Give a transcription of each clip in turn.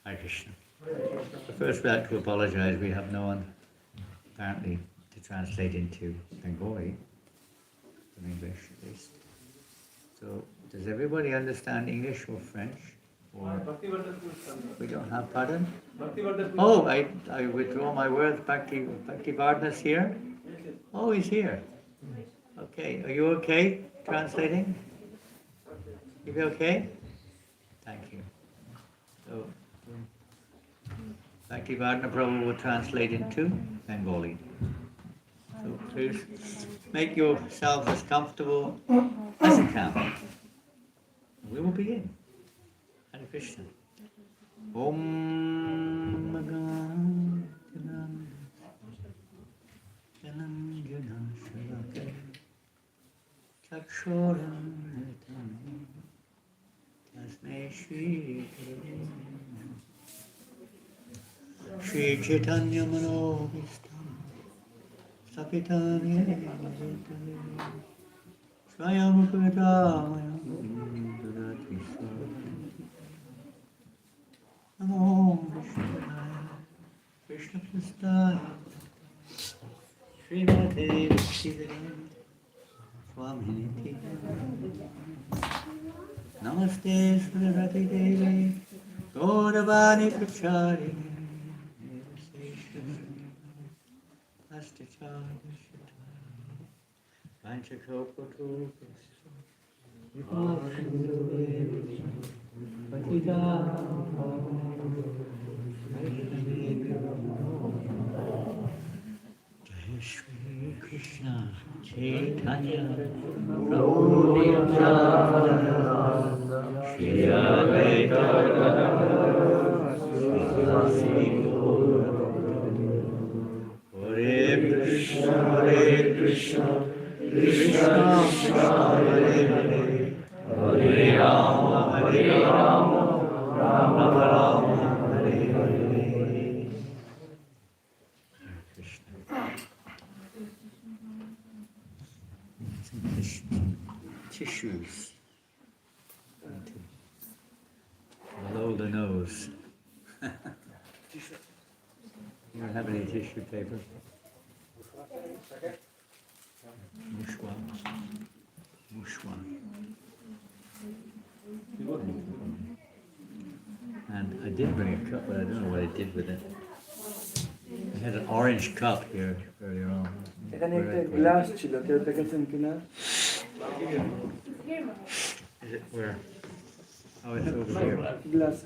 Hare Krishna. First, we have to apologize. We have no one, apparently, to translate into Bengali, from English at least. So, does everybody understand English or French? Or we don't have, pardon? Oh, I withdraw my words. Bhakti Vardha's here? Oh, he's here. Okay, are you okay translating? You be okay? Thank you. So, Bhakti Vardhana Prabhu will translate into Bengali. So please make yourself as comfortable as you can. We will begin. Hare Krishna. Om Janananda Shalaka Chakshoram Tasmai Shri Shri Chaitanya Manovistam Sapitani Swayam Pradamaya Dudati Namo Vishnaya Krishna Prasthaya Srimati Bhaktivedanta Swaminiti Namaste Saraswati Devi Gauravani Pracharini Jai Shri Krishna Chaitanya Prabhu Nityananda Shri Advaita Shri Hare Krishna, Krishna Krishna, Hare Hare, Hare Rama, Rama Rama, Hare Hare. Krishna. Some tissues. Below the nose. You don't have any tissue paper? Mushwa. And I did bring a cup, but I don't know what I did with it. I had an orange cup here earlier on. Glass chilo, is it where? Oh, it's over here. Glass.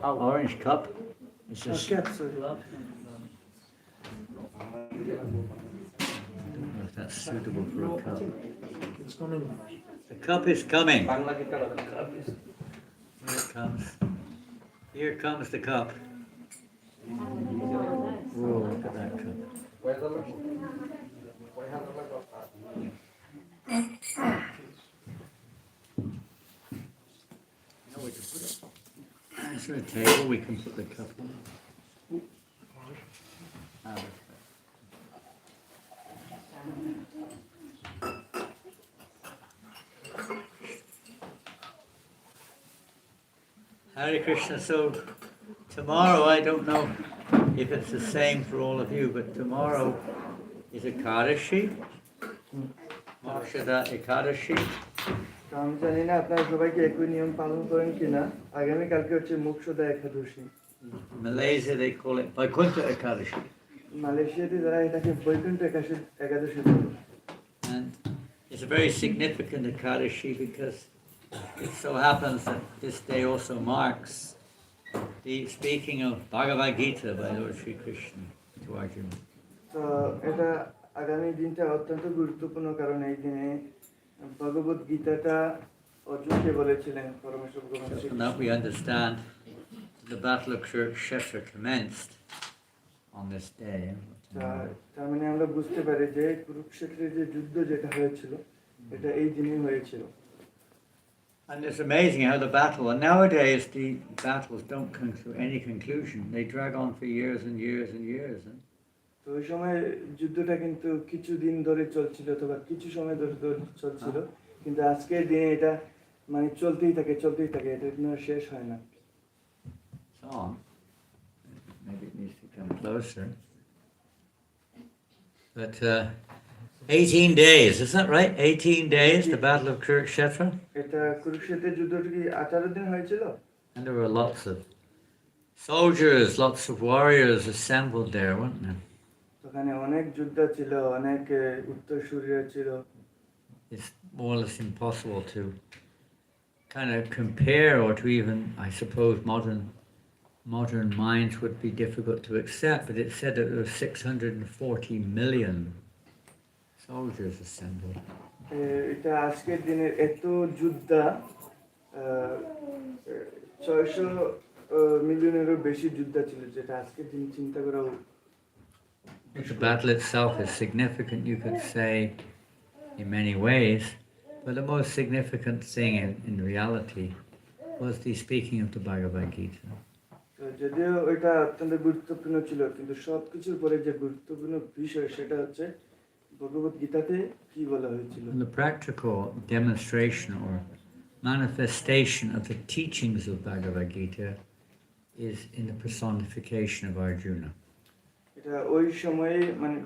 Orange cup? It's just... I don't know if that's suitable for a cup. It's coming. The cup is coming. Here it comes. Here comes the cup. Whoa, look at that cup. Is there a table we can put the cup on? Hare Krishna. So tomorrow, I don't know if it's the same for all of you, but tomorrow is Ekadashi, Moksha Ekadashi. আমি জানি না আপনারা সবাইকে একই নিয়ম পালন করেন কিনা আগামী কালকে হচ্ছে মোক্ষদা একাদশী Malaysia they call it Vaikuntha Ekadashi. মালয়েশিয়াতে যারা এটাকে বৈকুণ্ঠ একাদশী বলে And it's a very significant Ekadashi because it so happens that this day also marks the speaking of Bhagavad Gita by Lord Sri Krishna to Arjuna. তো এটা আগামী দিনটা অত্যন্ত গুরুত্বপূর্ণ কারণ এই দিনে ভগবত গীতাটা অর্জুনকে বলেছিলেন পরমেশ্বর ভগবান Shri Krishna. Now we understand the battle of Kurukshetra commenced on this day. তার মানে আমরা বুঝতে পারি যে কুরুক্ষেত্রের যে যুদ্ধ যেটা হয়েছিল এটা এই দিনেই হয়েছিল। And it's amazing how the battle, and nowadays the battles don't come to any conclusion. They drag on for years and years and years. তো ওই সময় যুদ্ধটা কিন্তু কিছুদিন ধরে চলছিল অথবা কিছু সময় ধরে চলছিল, কিন্তু আজকের দিনে এটা মানে চলতেই থাকে এটা কোনো শেষ হয় না। Song. Maybe it needs to come closer. But 18 days, is that right? 18 days, the Battle of Kurukshetra? এটা কুরুক্ষেত্রের যুদ্ধটা কি 18 দিন হয়েছিল? And there were lots of soldiers, lots of warriors assembled there, weren't there? ওখানে অনেক যোদ্ধা ছিল, অনেক উত্তরসূরিরা ছিল। It's more or less impossible to kind of compare, or to even, I suppose, modern minds would be difficult to accept, but it said that there were 640 million soldiers assembled. এটা আজকের দিনের এত যোদ্ধা, 600 মিলিয়নেরও বেশি যোদ্ধা ছিল, যেটা আজকের দিন চিন্তা করাও। The battle itself is significant, you could say, in many ways, but the most significant thing in reality was the speaking of the Bhagavad Gita. যদিও এটা অত্যন্ত গুরুত্বপূর্ণ ছিল, কিন্তু সবকিছুর পরে যে গুরুত্বপূর্ণ বিষয় সেটা হচ্ছে ভগবত গীতাতে কি বলা হয়েছিল। And the practical demonstration or manifestation of the teachings of Bhagavad Gita is in the personification of Arjuna. এটা ওই সময়ে মানে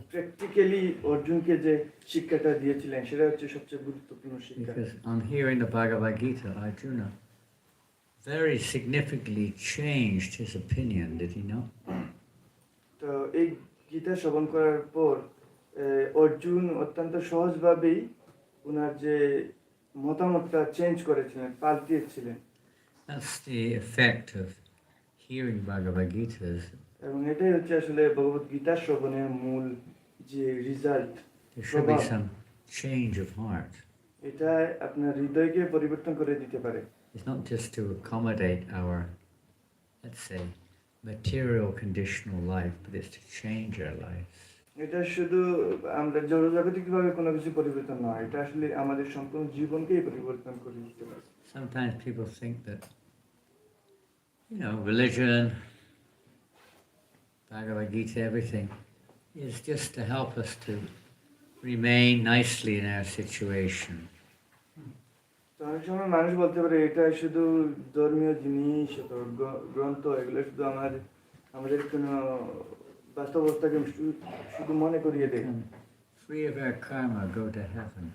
প্র্যাকটিক্যালি অর্জুনকে যে শিক্ষাটা দিয়েছিলেন সেটা হচ্ছে সবচেয়ে গুরুত্বপূর্ণ শিক্ষা। Because on hearing the Bhagavad Gita, Arjuna very significantly changed his opinion, did he not? তো এই গীতা শ্রবণ করার পর অর্জুন অত্যন্ত সহজভাবেই ওনার যে মতামতটা চেঞ্জ করেছিলেন, পাল্টিয়েছিলেন। That's the effect of hearing Bhagavad Gita. এবং এটাই হচ্ছে আসলে ভগবত গীতা শ্রবণের মূল যে result. There should be some change of heart. এটা আপনার হৃদয়কে পরিবর্তন করে দিতে পারে। It's not just to accommodate our, let's say, material conditional life, but it's to change our lives. এটা শুধু আমরা জড়জাগতিকভাবে কোনো কিছু পরিবর্তন নয়, এটা আসলে আমাদের সম্পূর্ণ জীবনকেই পরিবর্তন করে দিতে পারে। Sometimes people think that, religion, Bhagavad Gita, everything is just to help us to remain nicely in our situation. অনেক সময় মানুষ বলতে পারে এটা শুধু ধর্মীয় জিনিস, গ্রন্থ, এগুলো শুধু আমাদের কোনো বাস্তব অবস্থাকে শুধু মনে করিয়ে দেয়। Free of our karma, go to heaven.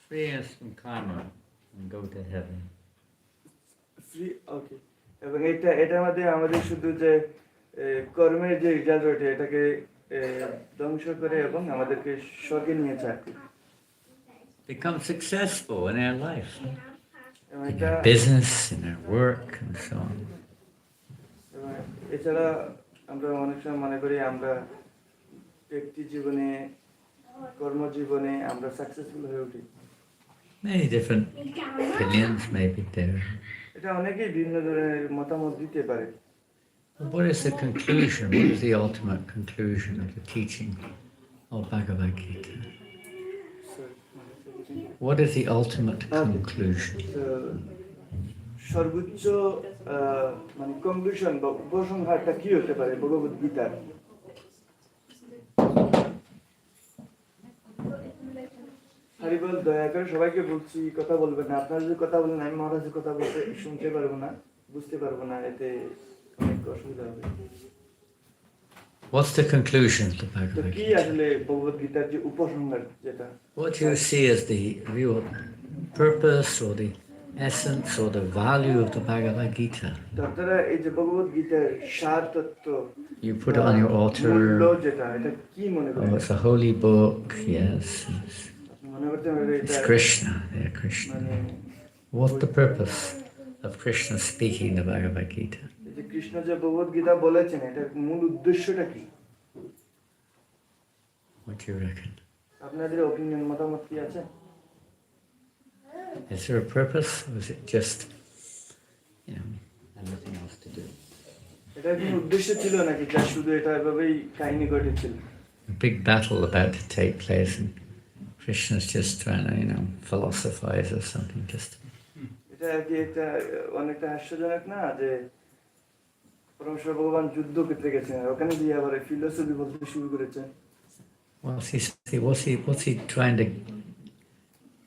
Free us from karma and go to heaven. Free, okay. এবং এটার মধ্যে আমাদের শুধু যে কর্মের যে রেজাল্ট ওঠে এটাকে ধ্বংস করে এবং আমাদেরকে স্বর্গে নিয়ে যায়। Become successful in our life, in our business, in our work, and so on. এছাড়া আমরা অনেক সময় মনে করি আমরা ব্যক্তি জীবনে, কর্মজীবনে আমরা সাকসেসফুল হয়ে উঠি। Many different opinions may be there. এটা অনেকেই ভিন্ন ধরনের মতামত দিতে পারে। What is the conclusion? What is the ultimate conclusion of the teaching of Bhagavad Gita? What is the ultimate conclusion? সর্বোচ্চ মানে কনক্লুশন বা উপসংহারটা কি হতে পারে ভগবত গীতার? হরিবল, দয়া করে সবাইকে বলছি কথা বলবেন না। আপনারা যদি কথা বলেন আমি মহারাজের কথা বলতে শুনতে পারবো না, বুঝতে পারবো না, এতে অনেক অসুবিধা হবে। What's the conclusion of the Bhagavad কি Gita? আসলে ভগবত গীতার যে উপসংহার যেটা? What do you see as the real purpose or the essence or the value of the Bhagavad Gita? আপনারা এই যে ভগবত গীতার সার তত্ত্ব, You put it on your altar. মূল্য যেটা, এটা কি মনে করেন? Oh, it's a holy book, yes. মনে করতে হবে It's এটা Krishna, yeah, Krishna. What's the purpose of Krishna speaking the Bhagavad Gita? যে কৃষ্ণ যে ভগবত গীতা বলেছেন এটার মূল উদ্দেশ্যটা কি? What do you reckon? আপনাদের অপিনিয়ন, মতামত কি আছে? Is there a purpose, or is it just, nothing else to do? এটার কোনো উদ্দেশ্য ছিল নাকি যা শুধু এটা এভাবেই কাহিনী ঘটেছিল? A big battle about to take place in Krishna's just trying to, philosophize or something. Just এটা আর কি একটা অনেকটা হাস্যজনক না যে পরমেশ্বর ভগবান যুদ্ধক্ষেত্রে গেছেন আর ওখানে গিয়ে আবার ফিলোসফি বলতে শুরু করেছেন। what's he trying to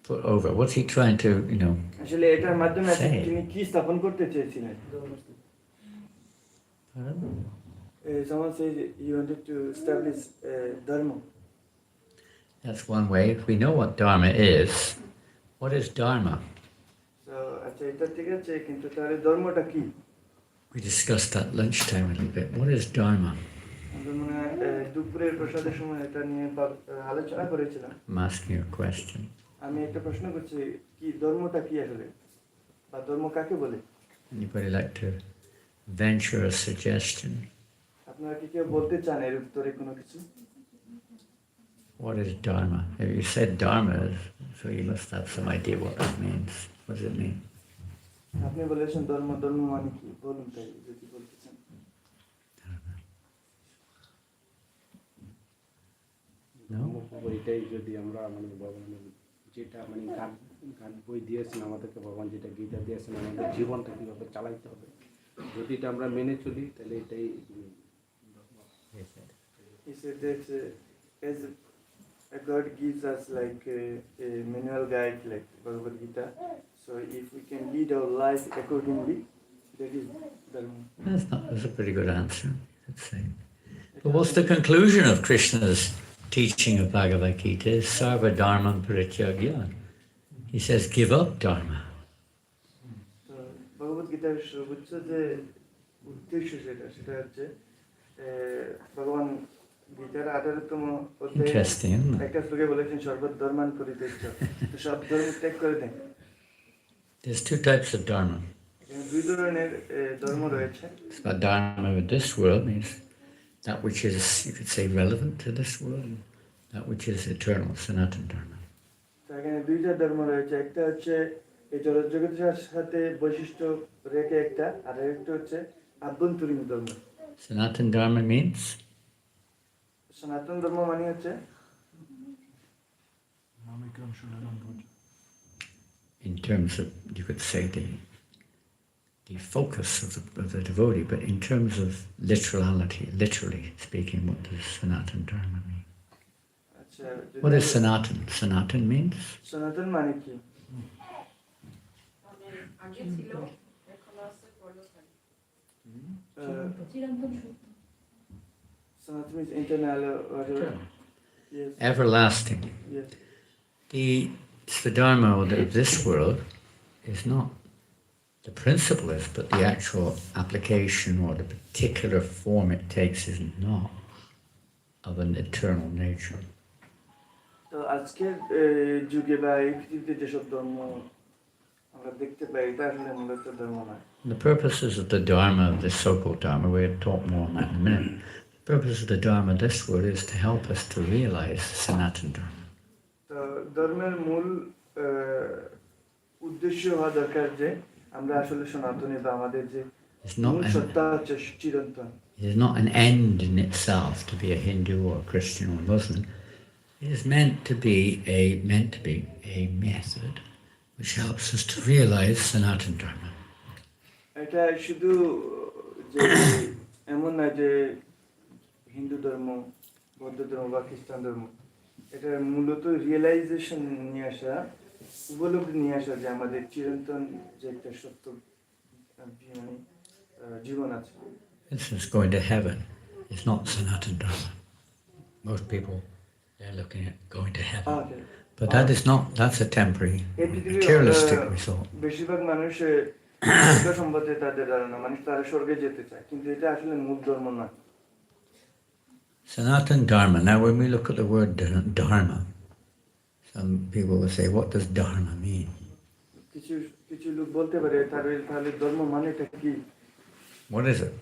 put over? What's he trying to, আসলে এটার মাধ্যমে say? তিনি কি স্থাপন করতে চেয়েছিলেন? Someone says he wanted to establish dharma. That's one way. If we know what dharma is, what is dharma? So আচ্ছা এটা ঠিক আছে কিন্তু তাহলে ধর্মটা কি? We discussed that lunchtime a little bit. What is dharma? আমরা মনে হয় দুপুরের প্রসাদের সময় এটা নিয়ে আলোচনা করেছিলাম। I'm asking you a question. আমি একটা প্রশ্ন করছি কি ধর্মটা কি আসলে বা ধর্ম কাকে বলে? Anybody like to venture a suggestion? আপনারা কি কেউ বলতে চান এর উত্তরে কোনো কিছু? What is dharma? If you said dharma, so you must have some idea what that means. What does it mean? আপনি বলেছেন ধর্ম মানে কি বলুন তাই যদি বলতে চান। এটাই যদি আমরা মানে ভগবানের যেটা মানে গান বই দিয়েছেন আমাদেরকে ভগবান যেটা গীতা দিয়েছেন আমাদের জীবনটা কীভাবে চালাইতে হবে যদি এটা আমরা মেনে চলি তাহলে এটাই He said that as God gives us like a manual guide like Bhagavad Gita, so if we can lead our life accordingly, that is dharma. That's a pretty good answer, I'd say. But what's the conclusion of Krishna's teaching of Bhagavad Gita? Is sarva dharma parityagya. He says, give up dharma. So Bhagavad Gita সর্বোচ্চ যে উদ্দেশ্য সেটা হচ্ছে ভগবান গীতার 18তম অধ্যায়ে একটা শ্লোকে বলেছেন সর্বধর্মান পরিত্যাজ্য তো সব ধর্ম ত্যাগ করে দেন। There's two types of dharma. দুই ধরনের ধর্ম রয়েছে। So dharma of this world means that which is, you could say, relevant to this world, and that which is eternal, sanatan dharma. তো এখানে দুইটা ধর্ম রয়েছে, একটা হচ্ছে এই জগতের সাথে বৈশিষ্ট্য রেখে একটা, আর একটা হচ্ছে আভ্যন্তরীণ ধর্ম। Sanatan dharma means? সনাতন ধর্ম মানে হচ্ছে in terms of, you could say, the focus of the devotee, but in terms of literally speaking, what does Sanatan Dharma mean? What is Sanatan? Sanatan means? Sanatan মানে কি? Sanatan means internal or yes. Everlasting. Yes. The Dharma of this world is not the principle is, but the actual application or the particular form it takes is not of an eternal nature. তো আজকের যুগে বা এই পৃথিবীতে যেসব ধর্ম আমরা দেখতে পাই এটা আসলে মূলত ধর্ম নয়। The purposes of the Dharma, of the so-called Dharma, we'll talk more on that in a minute. The purpose of the Dharma of this world is to help us to realize Sanatan Dharma. তো ধর্মের মূল উদ্দেশ্য হওয়া দরকার যে আমরা আসলে সনাতনী বা আমাদের যে মূল সত্তা হচ্ছে চিরন্তন। It is not an end in itself to be a Hindu or a Christian or a Muslim. It is meant to be a method which helps us to realize Sanatan Dharma. এটা শুধু যে এমন না যে হিন্দু ধর্ম, বৌদ্ধ ধর্ম বা খ্রিস্টান ধর্ম, এটা মূলত রিয়েলাইজেশন নিয়ে আসা, উপলব্ধি নিয়ে আসা যে আমাদের চিরন্তন যে একটা সত্য জীবন আছে। This is going to heaven. It's not Sanatan Dharma. Most people, they're looking at going to heaven. Okay. But that's a temporary, materialistic result. বেশিরভাগ মানুষের সম্বন্ধে তাদের ধারণা, মানুষ তারা স্বর্গে যেতে চায়, কিন্তু এটা আসলে মূল ধর্ম নয়। Sanatan Dharma. Now when we look at the word Dharma, some people will say, what does Dharma mean? কিছু লোক বলতে পারে তাহলে ধর্ম মানেটা কি? What is it?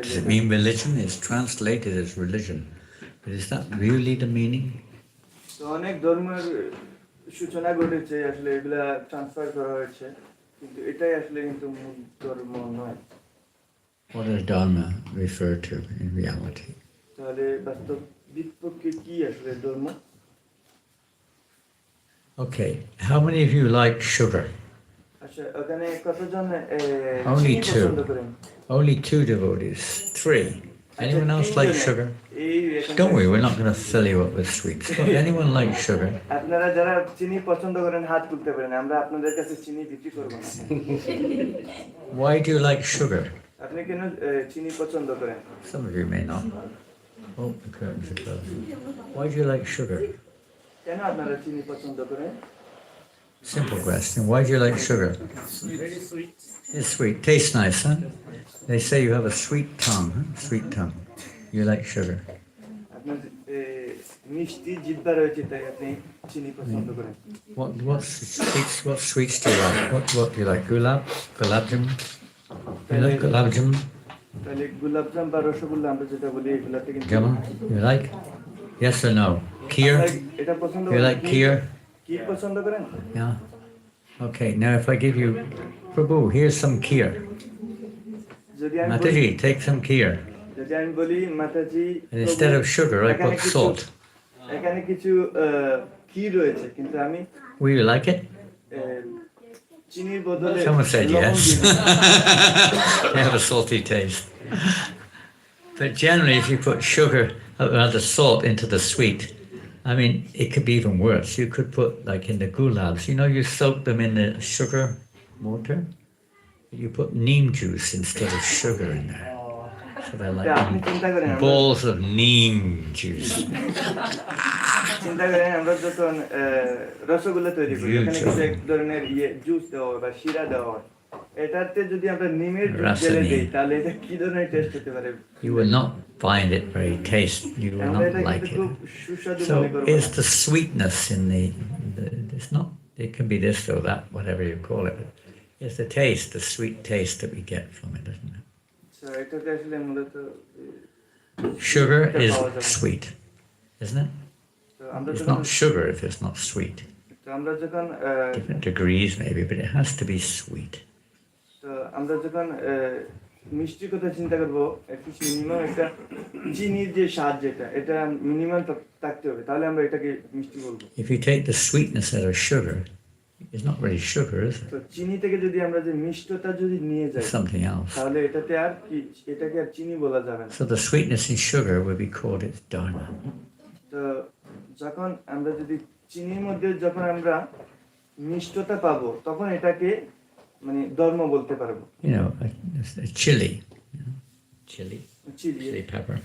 Does it mean religion? It's translated as religion. But is that really the meaning? তো অনেক ধর্মের সূচনা ঘটেছে, আসলে এগুলা ট্রান্সফার করা হয়েছে, কিন্তু এটাই আসলে কিন্তু মূল ধর্ম নয়। What does Dharma refer to in reality? তাহলে বাস্তবিক পক্ষে কি আসলে ধর্ম? Okay, how many of you like sugar? আচ্ছা ওখানে কতজন Only চিনি two. পছন্দ করেন? Only 2 devotees. 3. Anyone else like sugar? Don't worry, we're not going to fill you up with sweets. But anyone like sugar? আপনারা যারা চিনি পছন্দ করেন হাত তুলতে পারেন, আমরা আপনাদের কাছে চিনি বিক্রি করব না। Why do you like sugar? আপনি কেন চিনি পছন্দ করেন? Some of you may not. Oh, the curtains are closed. Why do you like sugar? কেন আপনারা চিনি পছন্দ করেন? Simple question. Why do you like sugar? Very sweet. It's sweet. Tastes nice, huh? They say you have a sweet tongue. Huh? Sweet tongue. You like sugar. আপনার মিষ্টি জিহ্বা রয়েছে তাই আপনি চিনি পছন্দ করেন। What sweets do you like? What do you like? Gulab jamun? You like gulab jamun? তাহলে গোলাপজাম বা রসগোল্লা আমরা যেটা বলি এগুলাতে কিন্তু Jamun? You like? Yes or no? Kheer? এটা পছন্দ You like kheer? কি পছন্দ করেন? Yeah. Okay. Now, if I give you, Prabhu, here's some kheer. যদি আমি বলি Mataji, take some kheer. যদি আমি বলি মাতাজি And instead of sugar, I put salt. এখানে কিছু ক্ষীর রয়েছে কিন্তু আমি Will you like it? চিনির বদলে Someone said লবণ yes. দিই। They have a salty taste. But generally, if you put sugar or rather salt into the sweet, I mean, it could be even worse. You could put, like in the gulabs, you know, you soak them in the sugar water. You put neem juice instead of sugar in there. So they're তা আপনি চিন্তা করেন like balls of neem juice. চিন্তা করেন আমরা যখন রসগোল্লা তৈরি করি এখানে কিছু এক ধরনের জুস দেওয়া হয় বা শিরা দেওয়া হয়, এটাতে যদি আমরা নিমের জুস ঢেলে দিই তাহলে এটা কি ধরনের টেস্ট হতে পারে? You will not find it very tasty. You will আমরা not এটা like কিন্তু খুব it. সুস্বাদু So মনে করব। it's the sweetness in the it's not, it can be this or that, whatever you call it. It's the taste, the sweet taste that we get from it, isn't it? So এটাতে আসলে মূলত Sugar এটা is পাওয়া যাবে। sweet, isn't it? তো আমরা It's যখন not sugar if it's not sweet. তো আমরা যখন Different degrees maybe, but it has to be sweet. তো আমরা যখন মিষ্টির কথা চিন্তা করবো অ্যাটলিস্ট মিনিমাম একটা চিনির যে স্বাদ যেটা এটা মিনিমাম থাকতে হবে, তাহলে আমরা এটাকে মিষ্টি বলবো। If you take the sweetness out of sugar, it's not really sugar, is তো it? চিনি থেকে যদি আমরা যে মিষ্টতা যদি নিয়ে যাই It's something else. তাহলে এটাতে আর কি এটাকে আর চিনি বলা যাবে না। So the sweetness in sugar will be called its dharma. তো যখন আমরা যদি চিনির মধ্যে যখন আমরা মিষ্টতা পাবো তখন এটাকে মানে ধর্ম বলতে পারবো। You know, a chili, you know, chili চিনি pepper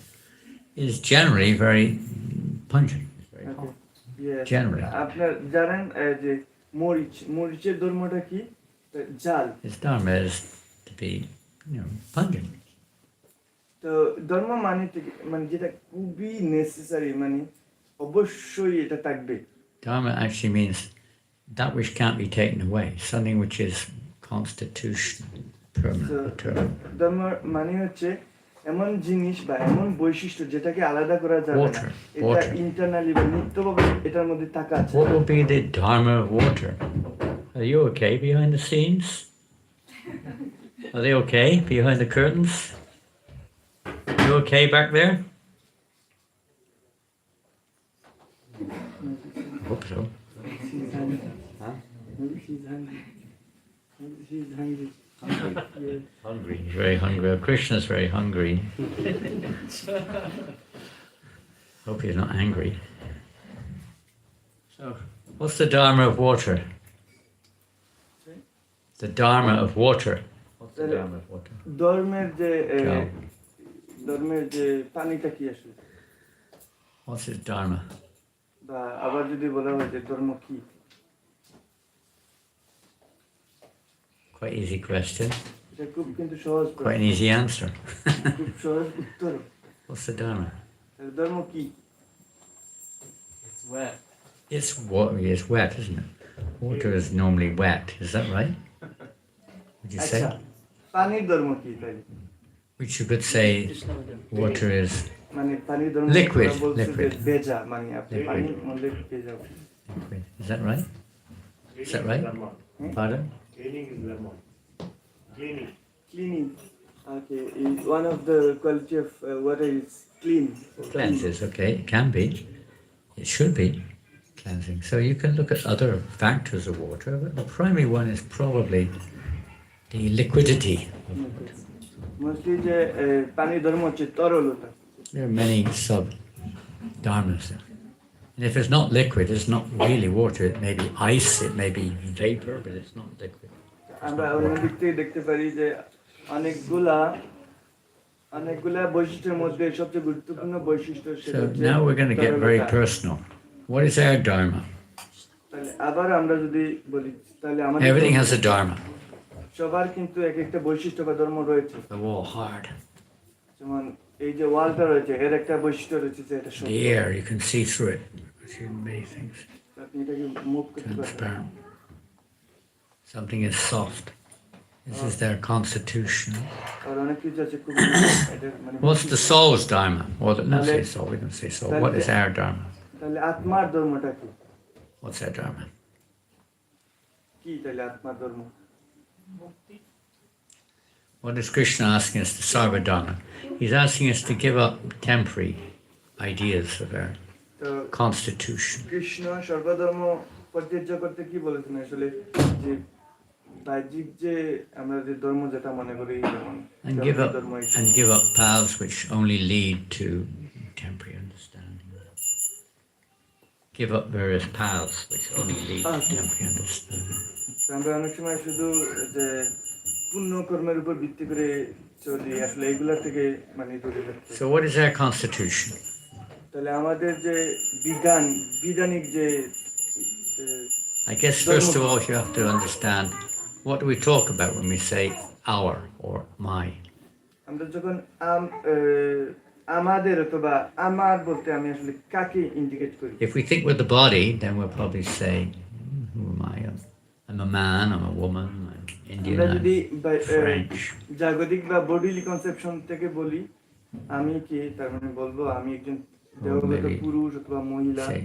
is generally very pungent. Very hot. Generally. আপনার জানেন যে মরিচের ধর্মটা কি? জাল। Its dharma is to be, you know, pungent. তো ধর্ম মানে যেটা খুবই নেসেসারি, মানে অবশ্যই এটা থাকবে। Dharma actually means that which can't be taken away, something which is constitutional, permanent, eternal. ধর্ম মানে হচ্ছে এমন জিনিস বা এমন বৈশিষ্ট্য যেটাকে আলাদা করা যাবে না, Water, এটা water. ইন্টারনালি বা নিত্যভাবে এটার মধ্যে থাকা আছে। What will be the dharma of water? Are you okay behind the scenes? Are they okay behind the curtains? You okay back there? I hope so. She's hungry. Huh? Maybe she's hungry. Maybe she's hungry. Hungry. Hungry. He's very hungry. Krishna's very hungry. Hope he's not angry. So, what's the dharma of water? Sorry? The dharma of water. What's the Sorry. dharma of water? ধর্মের যে পানিটা কি আসলে, What's his dharma? বা আবার যদি বলা হয় যে ধর্ম কি? Quite easy question. এটা খুব কিন্তু সহজ Quite প্রশ্ন, an easy answer. খুব সহজ উত্তর। What's the dharma? ধর্ম কি? It's wet. It's water. It's wet, isn't it? Water is normally wet. Is that right? Would you আচ্ছা, say? পানির ধর্ম কি তাই? Which you could say water is মানে পানির ধর্ম Liquid, আমরা বলছি যে liquid. ভেজা, মানে আপনি Liquid. পানি মধ্যে ভেজা। liquid. Is that right? Is that right? Pardon? Cleaning is lemon. Cleaning. Cleaning. Okay, one of the quality of water is clean. Cleanses, okay. It can be. It should be cleansing. So you can look at other factors of water, but the primary one is probably the liquidity. Mostly যে পানি ধর্ম হচ্ছে তরলতা। There are many sub-dharmas. And if it's not liquid, it's not really water. It may be ice, it may be vapor, but it's not liquid. আমরা অন্য দিক থেকে দেখতে পারি যে অনেকগুলা বৈশিষ্ট্যের মধ্যে সবচেয়ে গুরুত্বপূর্ণ বৈশিষ্ট্য সেটা So হচ্ছে now we're going to get very তরলতা। personal. What is our dharma? তাহলে আবার আমরা যদি বলি তাহলে আমাদের Everything has a dharma. সবার কিন্তু এক একটা বৈশিষ্ট্য বা ধর্ম রয়েছে। The wall hard. যেমন এই যে ওয়ালটা রয়েছে এর একটা বৈশিষ্ট্য রয়েছে যে এটা সত্য। The air, you can see through it. See many things. আপনি এটাকে মুভ করতে পারেন। Transparent. Something is soft. This is their constitution. আর অনেক কিছু আছে খুব এটা মানে What's the soul's dharma? Well, not say soul, we don't say soul. What is our dharma? তাহলে আত্মার ধর্মটা কি? What's our dharma? কি তাহলে আত্মার ধর্ম? What is Krishna asking us to sarva dharma? He's asking us to give up temporary ideas of our তো constitution. Krishna সর্বধর্ম পরিত্যাজ্য করতে কি বলেছেন আসলে যে বাহ্যিক যে আমরা যে ধর্ম যেটা মনে করি যেমন And give up paths which only lead to temporary understanding. Give up various paths which only lead to temporary understanding. আমরা অনেক সময় শুধু যে পুণ্য কর্মের উপর ভিত্তি করে চলি আসলে এগুলা থেকে মানে দূরে থাকতে। So what is our constitution? তাহলে আমাদের যে বিধানিক যে I guess first of all you have to understand what do we talk about when we say our or my. আমরা যখন আমাদের অথবা আমার বলতে আমি আসলে কাকে ইন্ডিকেট করি? If we think with the body, then we'll probably say, who am I? I'm a man, I'm a woman, I'm Indian, আমরা যদি I'm French. জাগতিক বা বডিলি কনসেপশন থেকে বলি আমি কি তার মানে বলবো আমি একজন দেহগত maybe পুরুষ অথবা মহিলা। Say,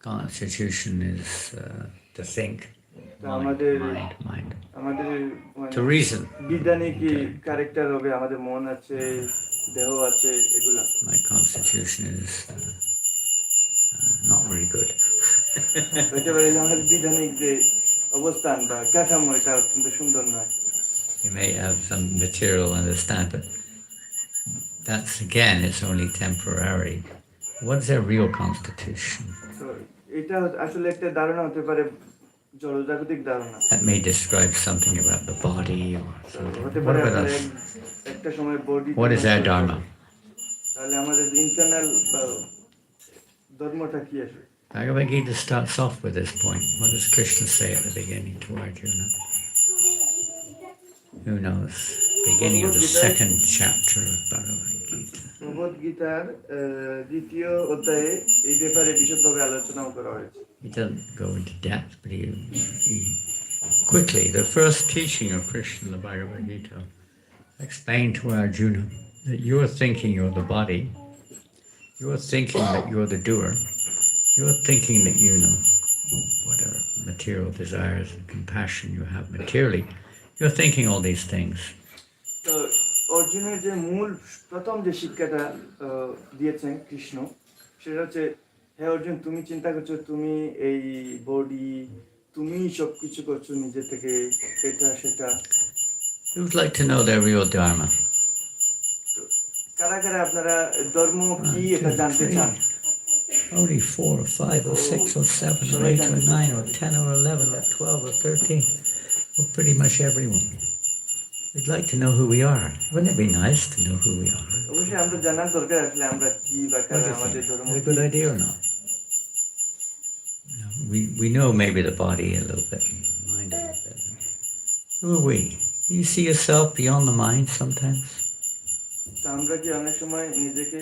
constitution is to think, আমাদের mind. আমাদের To reason. বিধানিক ক্যারেক্টার হবে আমাদের মন আছে দেহ আছে এগুলা। My constitution is not very good. এটা বলে আমাদের বিধানিক যে অবস্থান বা কাঠামো এটা অত্যন্ত সুন্দর নয়। You may have some material understand, but that's again, it's only temporary. What's their real constitution? তো এটা আসলে একটা ধারণা হতে পারে জড়জাগতিক ধারণা। That may describe something about the body or something. হতে What পারে about আসলে us? একটা সময় body. What is our dharma? তাহলে আমাদের ইন্টারনাল ধর্মটা কি আসলে? Bhagavad Gita starts off with this point. What does Krishna say at the beginning to Arjuna? Who knows? Beginning of the second chapter of Bhagavad Gita. ভগবদ গীতার দ্বিতীয় অধ্যায়ে এই ব্যাপারে বিশদভাবে আলোচনা করা হয়েছে। He doesn't go into depth, but he quickly, the first teaching of Krishna in the Bhagavad Gita, explained to Arjuna that you're thinking you're the body, you're thinking that you're the doer, you're thinking that you know whatever material desires and compassion you have materially, you're thinking all these things. তো অর্জুনের যে মূল প্রথম যে শিক্ষাটা দিয়েছেন কৃষ্ণ সেটা হচ্ছে হে অর্জুন তুমি চিন্তা করছো তুমি এই বডি তুমি সবকিছু করছো নিজে থেকে এটা সেটা। Who would like to know their real dharma? কারা কারা আপনারা ধর্ম কি এটা জানতে চান? Only 4 or 5 or 6 or 7 or 8 or 9 or 10 or 11 or 12 or 13. Well, pretty much everyone. We'd like to know who we are. Wouldn't it be nice to know who we are? অবশ্যই আমরা জানার দরকার আসলে আমরা কি বা What do কারা you আমাদের think? ধর্ম Is it a good idea or not? We know maybe the body a little bit, mind a little bit. Who are we? Do you see yourself beyond the mind sometimes? তা আমরা কি অনেক সময় নিজেকে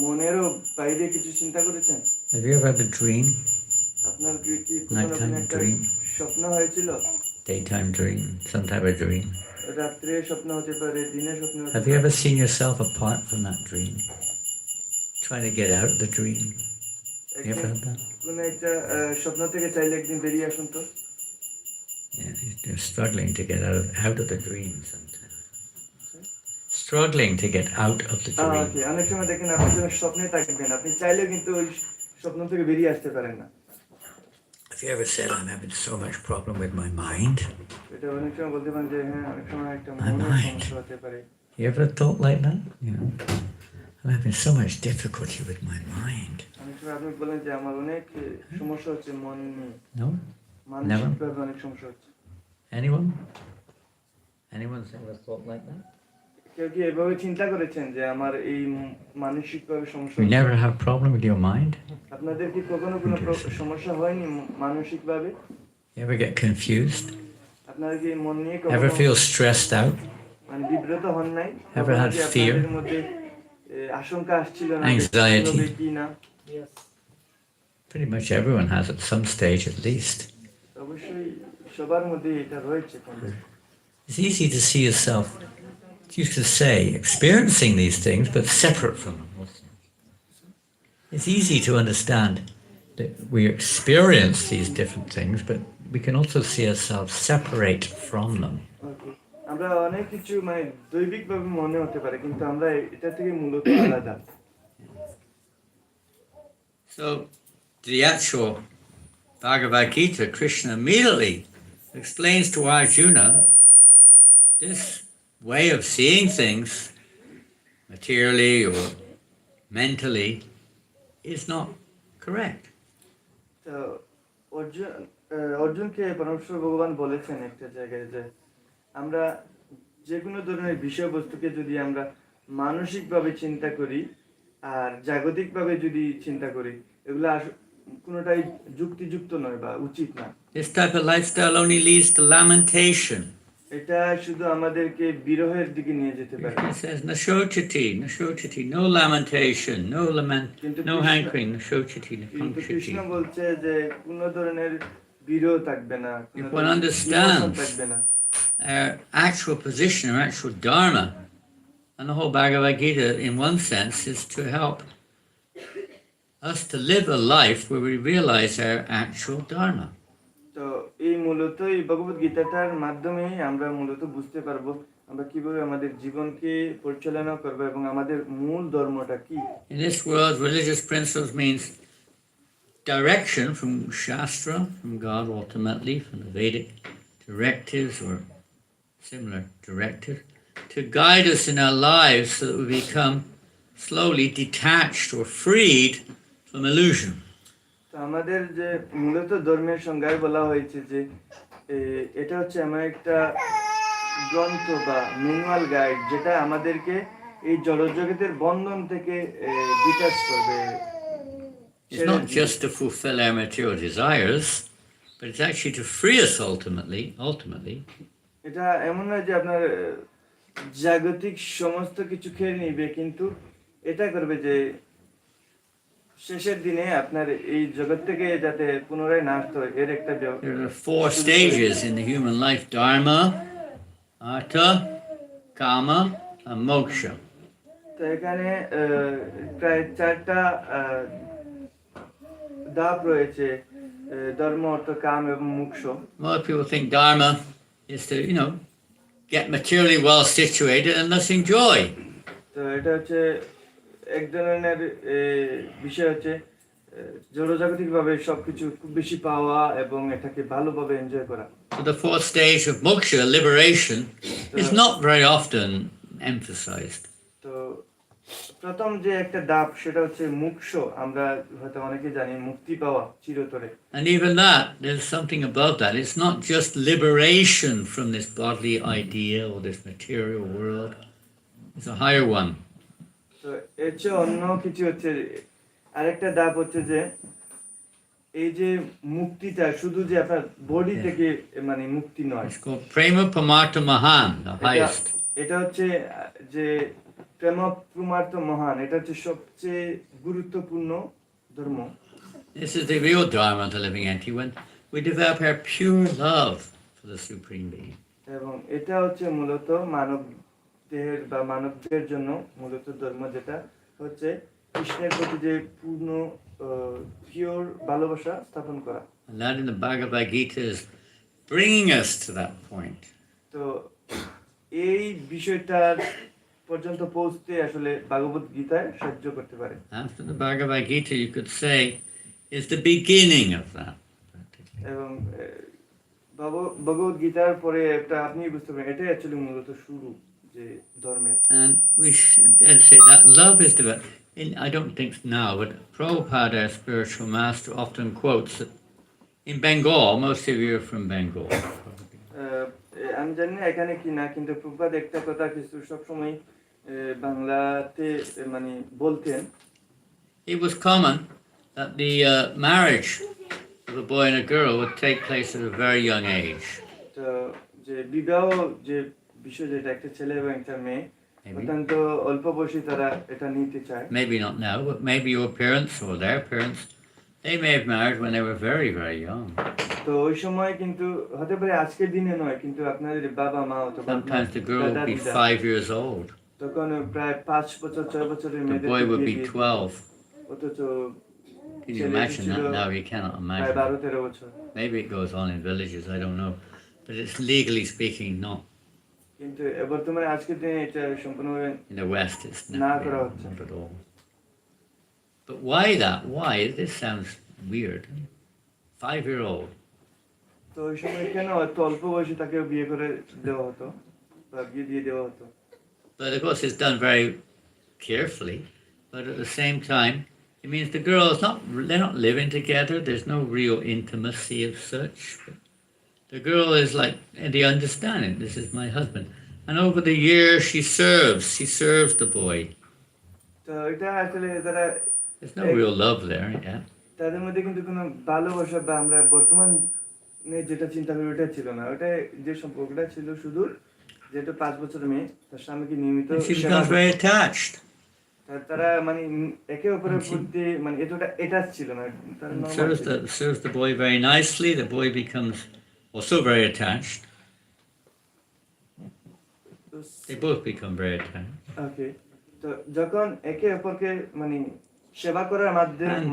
মনেরও বাইরে কিছু চিন্তা করেছেন? Have you ever had a dream? আপনার কি Nighttime কোনো একটা dream. স্বপ্ন হয়েছিল? Daytime dream? Some type of dream? রাত্রে স্বপ্ন হতে পারে দিনের স্বপ্ন হতে Have you ever seen yourself apart from that dream? Trying to get out of the dream? You ever had that? কোনো একটা স্বপ্ন থেকে চাইলে একদিন বেরিয়ে আসুন তো। Yeah, you're struggling to get out of the dream sometimes. Struggling to get out of the dream. অনেক সময় দেখেন আপনি যখন স্বপ্নে থাকবেন আপনি চাইলেও কিন্তু ওই স্বপ্ন থেকে বেরিয়ে আসতে পারেন না। Have you ever said, I'm having so much problem with my mind? এটা অনেক সময় বলতে পারেন যে হ্যাঁ, অনেক সময় একটা My মনের mind. সমস্যা হতে পারে। You ever thought like that? You know, I'm having so much difficulty with my mind. অনেক সময় আপনি বলেন যে আমার অনেক সমস্যা হচ্ছে মন নিয়ে, No? মানসিকভাবে অনেক সমস্যা হচ্ছে। Anyone? Anyone's ever thought like that? কেউ কি এভাবে চিন্তা করেছেন যে আমার এই মানসিকভাবে সমস্যা You হচ্ছে? never have problem with your mind? আপনাদের কি কখনো কোনো সমস্যা হয়নি মানসিকভাবে? You ever get confused? আপনারা কি মন নিয়ে Ever কখনো feel stressed out? মানে বিব্রত হন নাই? Ever কখনো had কি fear? আপনাদের মধ্যে আশঙ্কা আসছিল না যে Anxiety? কি হবে কি না? Yes. Pretty much everyone has at some stage at least. অবশ্যই সবার মধ্যে এটা রয়েছে কম বেশি। It's easy to see yourself, you could say, experiencing these things, but separate from them. It's easy to understand that we experience these different things, but we can also see ourselves separate from them. Okay. আমরা অনেক কিছু মানে দৈবিকভাবে মনে হতে পারে, কিন্তু আমরা এটা থেকে মূলত আলাদা। So, the actual Bhagavad Gita, Krishna immediately explains to Arjuna this way of seeing things materially or mentally is not correct. তো অর্জুনকে পরমেশ্বর ভগবান বলেছেন একটা জায়গায় যে আমরা যে কোনো ধরনের বিষয়বস্তুকে যদি আমরা মানসিকভাবে চিন্তা করি আর জাগতিকভাবে যদি চিন্তা করি, এগুলো কোনোটাই যুক্তিযুক্ত নয় বা উচিত না। This type of lifestyle only leads to lamentation. এটা শুধু আমাদেরকে বিরহের দিকে নিয়ে যেতে পারে। It says, Nashochati, no lamentation, no lament, no hankering, Nashochati, কিন্তু কৃষ্ণ Nakanchati. বলছে যে কোনো ধরনের বিরহ থাকবে না, কোনো If one ধরনের understands emotion থাকবে না। our actual position, our actual dharma, and the whole Bhagavad Gita, in one sense, is to help us to live a life where we realize our actual dharma. তো এই মূলত এই ভগবত গীতাটার মাধ্যমে আমরা মূলত বুঝতে পারবো আমরা কিভাবে আমাদের জীবনকে পরিচালনা করবো এবং আমাদের মূল ধর্মটা কি। In this world, religious principles means direction from Shastra, from God ultimately, from the Vedic directives or similar directives, to guide us in our lives so that we become slowly detached or freed from illusion. তো আমাদের যে মূলত ধর্মের সংজ্ঞায় বলা হয়েছে যে এটা হচ্ছে এমন একটা গ্রন্থ বা ম্যানুয়াল গাইড যেটা আমাদেরকে এই জড়জগতের বন্ধন থেকে ডিটাচ করবে। It's not just to fulfill our material desires, but it's actually to free us ultimately. এটা এমন নয় যে আপনার জাগতিক সমস্ত কিছু খেয়ে নিবে, কিন্তু এটা করবে যে শেষের দিনে আপনার এই জগৎ থেকে যাতে পুনরায় না আসতে হয় এর একটা There are 4 stages in the human life: dharma, artha, kama, and moksha. তো এখানে প্রায় 4টা ধাপ রয়েছে, ধর্ম, অর্থ, কাম এবং মোক্ষ। Most people think dharma is to, get materially well situated and thus enjoy. তো এটা হচ্ছে এক ধরনের বিষয় হচ্ছে জড়জাগতিক ভাবে সবকিছু খুব বেশি পাওয়া এবং এটাকে ভালোভাবে এনজয় করা। So the 4th stage of moksha, liberation, is not very often emphasized. তো প্রথম যে একটা ধাপ সেটা হচ্ছে মোক্ষ, আমরা হয়তো অনেকে জানি মুক্তি পাওয়া চিরতরে। And even that, there's something above that. It's not just liberation from this bodily idea or this material world. It's a higher one. তো এর চেয়ে অন্য কিছু হচ্ছে, আরেকটা ধাপ হচ্ছে যে এই যে মুক্তিটা শুধু যে আপনার বডি থেকে মানে মুক্তি নয়। It's called prema pamartha mahan, the highest. এটা হচ্ছে যে প্রেম প্রমার্থ মহান, এটা হচ্ছে সবচেয়ে গুরুত্বপূর্ণ ধর্ম। This is the real dharma of the living entity, when we develop our pure love for the Supreme Being. এবং এটা হচ্ছে মূলত মানব দেহের বা মানবদের জন্য মূলত ধর্ম, যেটা হচ্ছে কৃষ্ণের প্রতি যে পূর্ণ পিওর ভালোবাসা স্থাপন করা। And that in the Bhagavad Gita is bringing us to that point. তো এই বিষয়টার পর্যন্ত পৌঁছতে আসলে ভগবত গীতায় সাহায্য করতে পারে। After the Bhagavad Gita, you could say is the beginning of that. এবং ভগবত গীতার পরে একটা আপনি বুঝতে পারেন এটাই অ্যাকচুয়ালি মূলত শুরু যে ধর্মের। And we should say that love is developed. I don't think now, but Prabhupada, our spiritual master, often quotes that in Bengal, most of you are from Bengal. আমি জানি না এখানে কি না, কিন্তু প্রভুপাদ একটা কথা কিছু সবসময় বাংলাতে মানে বলতেন। It was common that the marriage of a boy and a girl would take place at a very young age. তো যে বিবাহ যে বিষয় যেটা একটা ছেলে এবং একটা মেয়ে অত্যন্ত অল্প বয়সী তারা এটা নিতে চায়। Maybe not now, but maybe your parents or their parents, they may have married when they were very, very young. তো ওই সময় কিন্তু হতে পারে আজকের দিনে নয়, কিন্তু আপনাদের বাবা মা অথবা Sometimes the girl would be 5 years old. তখন প্রায় 5 বছর 6 বছরের The মেয়েদের boy would be 12. অথচ Can you imagine that now? You cannot প্রায় imagine. 12-13 বছর। Maybe it goes on in villages, I don't know. But it's legally speaking not. কিন্তু বর্তমানে আজকের দিনে এটা সম্পূর্ণভাবে In the West, it's না not, করা হচ্ছে। not at all. But why that? Why? This sounds weird. 5-year-old. তো ওই সময় কেন এত অল্প বয়সে তাকে বিয়ে করে দেওয়া হতো বা বিয়ে দিয়ে দেওয়া হতো? But of course, it's done very carefully. But at the same time, it means the girls they're not living together. There's no real intimacy of such. But the girl is like, and they understand it. This is my husband. And over the years, she serves the boy. তো এটা আসলে তারা There's no real love there, yeah. তাদের মধ্যে কিন্তু কোনো ভালোবাসা বা আমরা বর্তমানে যেটা চিন্তা করি ওটা ছিল না। ওটা যে সম্পর্কটা ছিল শুধু যেটা 5 বছরের মেয়ে তার স্বামীকে নিয়মিত And she becomes very attached. তারা মানে একে অপরের প্রতি মানে এতটা অ্যাটাচ ছিল না, তারা normal Serves the boy very nicely. The boy becomes also very attached. They both become very attached. ওকে। তো যখন একে অপরকে মানে সেবা করার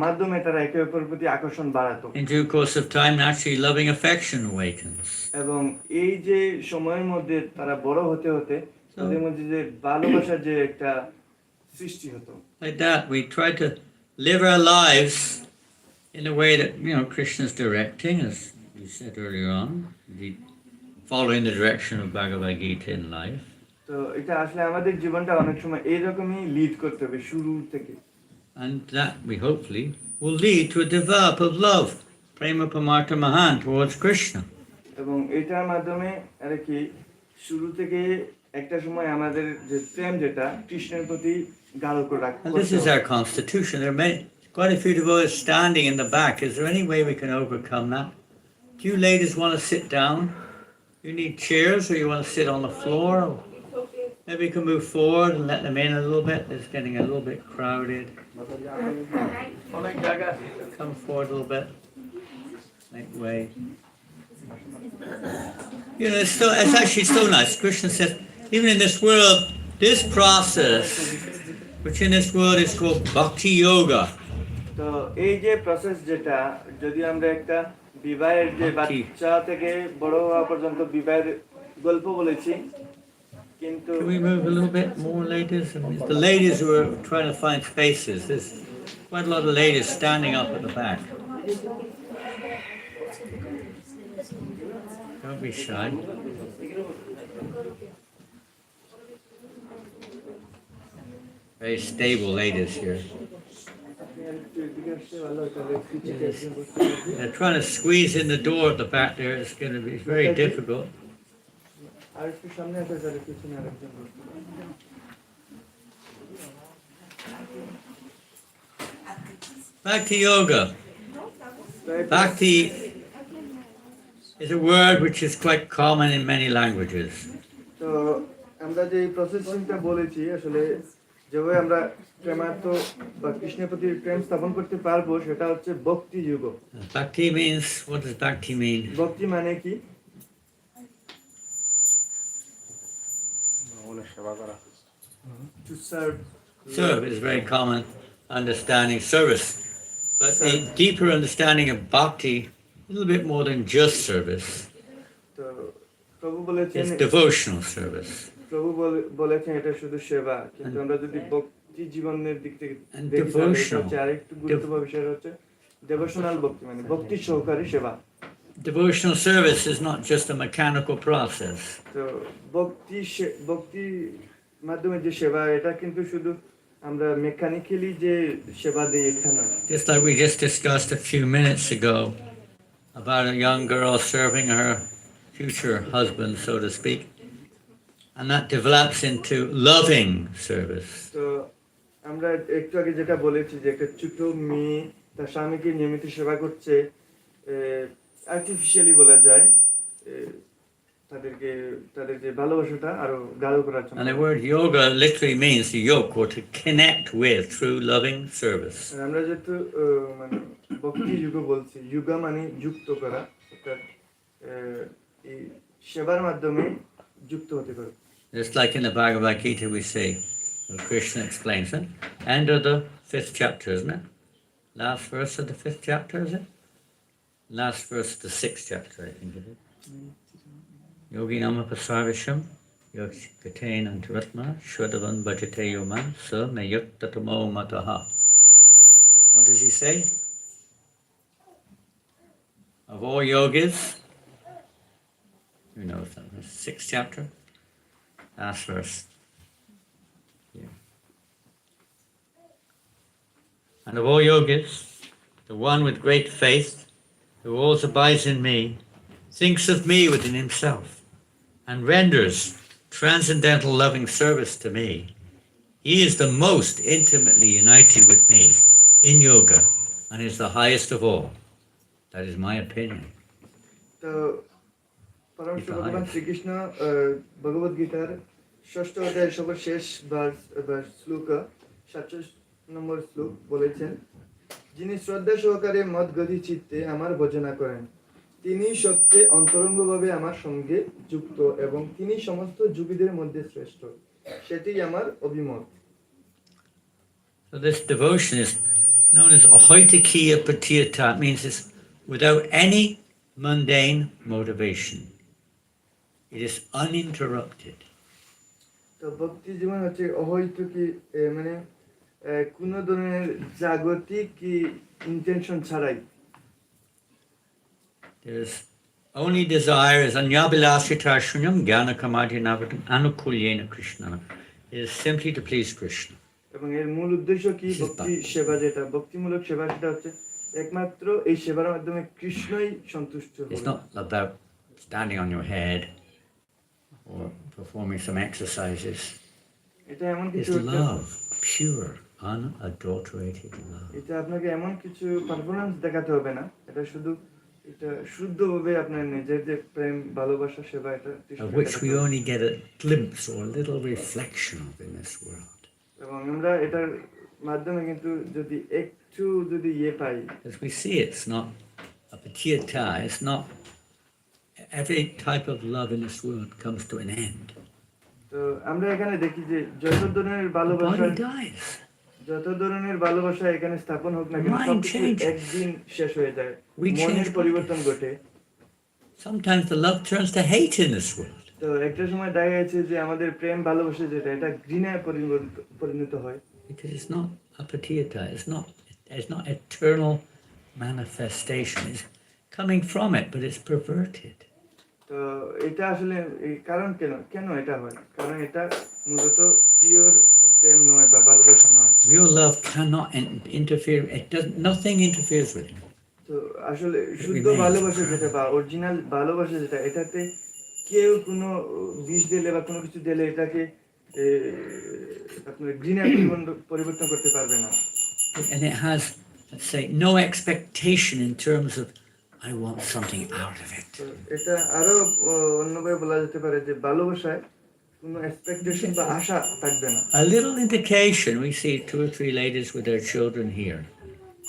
মাধ্যমে তারা একে অপরের প্রতি আকর্ষণ বাড়াতো। In due course of time, naturally, loving affection awakens. এবং এই যে সময়ের মধ্যে তারা বড় হতে হতে তাদের মধ্যে যে ভালোবাসার যে একটা সৃষ্টি হতো। Like that, we try to live our lives in a way that, Krishna is directing, as you said earlier on, following the direction of Bhagavad Gita in life. তো এটা আসলে আমাদের জীবনটা অনেক সময় এইরকমই লিড করতে হবে শুরু থেকে। And that we hopefully will lead to a develop of love, prema pamartha mahan, towards Krishna. এবং এটার মাধ্যমে আর কি শুরু থেকে একটা সময় আমাদের যে প্রেম যেটা কৃষ্ণের প্রতি গাঢ় করে রাখতে And this is our constitution. There are quite a few devotees standing in the back. Is there any way we can overcome that? Do you ladies want to sit down? You need chairs, or you want to sit on the floor? Maybe you can move forward and let them in a little bit. It's getting a little bit crowded. Come forward a little bit. Make way. It's actually so nice. Krishna says, even in this world, this process, which in this world is called bhakti yoga. তো এই যে process যেটা যদি আমরা একটা বিবাহের যে বাচ্চা থেকে বড় হওয়া পর্যন্ত বিবাহের গল্প বলেছি, কিন্তু Can we move a little bit more, ladies? It's the ladies who are trying to find spaces. There's quite a lot of ladies standing up at the back. Don't be shy. Very stable ladies here. They're trying to squeeze in the door at the back there. It's going to be very difficult. আর একটু সামনে আসা যাবে, পিছনে আরেকজন বসবে। Bhakti yoga. Bhakti is a word which is quite common in many languages. তো আমরা যে প্রসেসিংটা বলেছি আসলে যেভাবে আমরা প্রেমার্থ বা কৃষ্ণের প্রতি প্রেম স্থাপন করতে পারবো সেটা হচ্ছে ভক্তি যোগ। Bhakti means, what does bhakti mean? ভক্তি মানে কি? To serve. Serve is very common understanding, service. But a deeper understanding of bhakti, a little bit more than just service. তো প্রভু বলেছেন It's devotional service. প্রভু বলেছেন এটা শুধু সেবা, কিন্তু আমরা যদি ভক্তি জীবনের দিক থেকে And দেখি তাহলে এটা devotional. হচ্ছে আরেকটু গুরুত্বপূর্ণ বিষয় হচ্ছে devotional bhakti মানে ভক্তি সহকারী সেবা। Devotional service is not just a mechanical process. তো ভক্তি মাধ্যমে যে সেবা এটা কিন্তু শুধু আমরা মেকানিক্যালি যে সেবা দিই এটা নয়। Just like we just discussed a few minutes ago about a young girl serving her future husband, so to speak, and that develops into loving service. তো আমরা একটু আগে যেটা বলেছি যে একটা ছোট মেয়ে তার স্বামীকে নিয়মিত সেবা করছে, আর্টিফিশিয়ালি বলা যায়, তাদের যে ভালোবাসাটা আরো গাঢ় করার জন্য। And the word yoga literally means to yoke or to connect with through loving service. আমরা যেহেতু মানে ভক্তি যুগ বলছি, যুগা মানে যুক্ত করা, অর্থাৎ এই সেবার মাধ্যমে যুক্ত হতে পারে। Just like in the Bhagavad Gita we say, Krishna explains it, end of the 5th chapter, isn't it? Last verse of the 5th chapter, is it? Last verse of the 6th chapter, I think it is. Yogi nama pasarvisham, yogatein antaratma, shwadavan bhajate yoman, sa mayuktatamo mataha. What does he say? Of all yogis, who knows that? 6th chapter, last verse. Yeah. And of all yogis, the one with great faith, who always abides in me, thinks of me within himself, and renders transcendental loving service to me. He is the most intimately united with me in yoga, and is the highest of all. That is my opinion. তো পরমেশ্বর ভগবান শ্রীকৃষ্ণ ভগবদ গীতার 6ষ্ঠ অধ্যায়ের সর্বশেষ শ্লোক 47 নম্বর শ্লোক বলেছেন, যিনি শ্রদ্ধা সহকারে মদগতি চিত্তে আমার ভজনা করেন, তিনি সবচেয়ে অন্তরঙ্গভাবে আমার সঙ্গে যুক্ত এবং তিনি সমস্ত যোগীদের মধ্যে শ্রেষ্ঠ, সেটাই আমার অভিমত। So this devotion is known as ahoitikiya patiyata. It means it's without any mundane motivation. It is uninterrupted. তো ভক্তি জীবন হচ্ছে অহৈতুকী, মানে কোনো ধরনের জাগতিক ইন্টেনশন ছাড়াই। There's only desire is anyabilashitashunyam jnanakamadhyanavartam anukulyena krishnana. It is simply to please Krishna. এবং এর মূল উদ্দেশ্য কি? ভক্তি সেবা, যেটা ভক্তিমূলক সেবা, সেটা হচ্ছে একমাত্র এই সেবার মাধ্যমে কৃষ্ণই সন্তুষ্ট হবেন। It's not about standing on your head or performing some exercises. এটা এমন কিছু, It's love, pure, unadulterated love. এটা আপনাকে এমন কিছু পারফরম্যান্স দেখাতে হবে না, এটা শুধু এটা শুদ্ধভাবে আপনার নিজের যে প্রেম ভালোবাসা সেবা, এটা Of which we only get a glimpse or a little reflection of in this world. এবং আমরা এটার মাধ্যমে কিন্তু যদি একটু যদি পাই, As we see, it's not a patiyata, it's not every type of love in this world comes to an end. তো আমরা এখানে দেখি যে যত ধরনের ভালোবাসা, The body dies. যত ধরনের ভালোবাসা এখানে স্থাপন হোক না কেন, সবকিছু একদিন শেষ হয়ে যায়, মনের পরিবর্তন ঘটে। Sometimes the love turns to hate in this world. তো একটা সময় দেখা গেছে যে আমাদের প্রেম ভালোবাসা যেটা, এটা ঘৃণায় পরিণত হয়। Because it's not a patiyata, it's not eternal manifestation. It's coming from it, but it's perverted. তো এটা আসলে কারণ কেন এটা হয়? কারণ এটা মূলত পিওর প্রেম নয় বা ভালোবাসা নয়। Real love cannot interfere. Nothing interferes with it. তো আসলে শুদ্ধ ভালোবাসা যেটা বা অরিজিনাল ভালোবাসা যেটা, এটাতে কেউ কোনো বিষ দিলে বা কোনো কিছু দিলে এটাকে আপনার ঘৃণায় পরিবর্তন করতে পারবে না। And it has, let's say, no expectation in terms of I want something out of it. এটা আরো অন্যভাবে বলা যেতে পারে যে ভালোবাসায় কোনো এক্সপেকটেশন বা আশা থাকবে না। A little indication, we see 2 or 3 ladies with their children here.